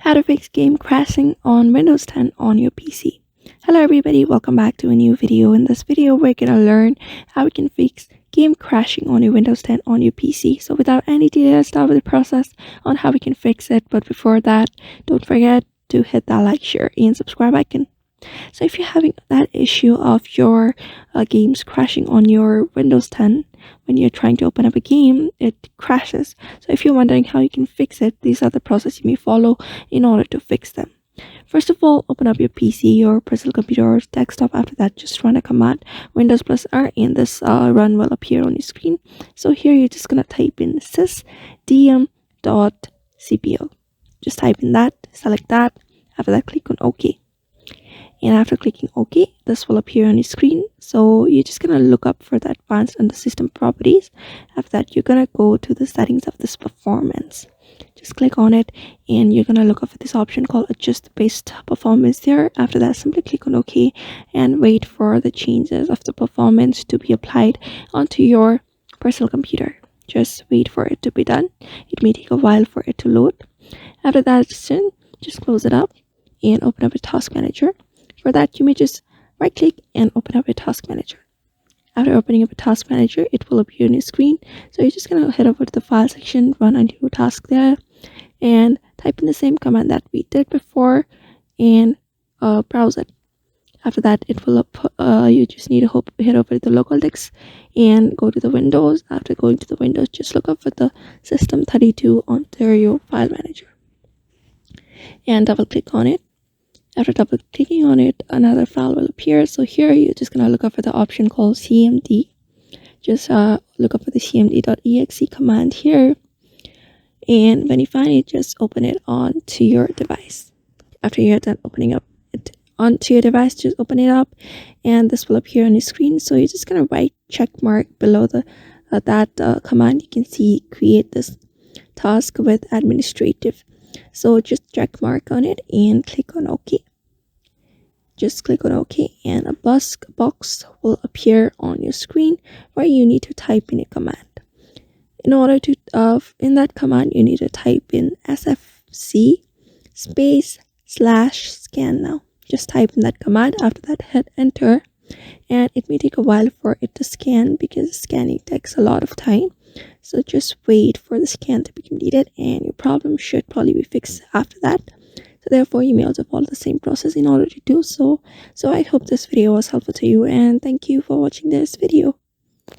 How to fix game crashing on Windows 10 on your PC. Hello everybody, welcome back to a new video. In this video we're gonna learn how we can fix game crashing on your Windows 10 on your PC. So without any delay, let's start with the process on how we can fix it. But before that, don't forget to hit that like, share and subscribe icon. So if you're having that issue of your games crashing on your Windows 10, when you're trying to open up a game, it crashes. So if you're wondering how you can fix it, these are the process you may follow in order to fix them. First of all, open up your PC, your personal computer or desktop. After that, just run a command, Windows plus R, and this run will appear on your screen. So here you're just gonna type in sysdm.cpl. Just type in that, select that. After that, click on OK. And after clicking OK, this will appear on your screen. So you're just gonna look up for the advanced under system properties. After that, you're gonna go to the settings of this performance. Just click on it and you're gonna look up for this option called adjust the base performance there. After that, simply click on OK and wait for the changes of the performance to be applied onto your personal computer. Just wait for it to be done. It may take a while for it to load. After that, just close it up and open up a task manager. For that, you may just right click and open up a task manager. After opening up a task manager, it will appear on your screen. So you're just gonna head over to the file section, run a new task there, and type in the same command that we did before and browse it. After that, it will you just need to head over to the local disk and go to the Windows. After going to the Windows, just look up for the System32 Ontario file manager and double click on it. After double clicking on it, another file will appear. So here you're just gonna look up for the option called cmd. Just look up for the cmd.exe command here, and when you find it, just open it onto your device. After you're done opening up it onto your device, just open it up and this will appear on your screen. So you're just gonna write check mark below the command. You can see create this task with administrative. So just check mark on it and click on OK. Just click on OK and a box will appear on your screen where you need to type in a command. In order to in that command, you need to type in sfc /scan now. Just type in that command. After that, hit enter, and it may take a while for it to scan because scanning takes a lot of time. So just wait for the scan to be completed and your problem should probably be fixed after that. So therefore, you may also follow the same process in order to do so. So I hope this video was helpful to you and thank you for watching this video.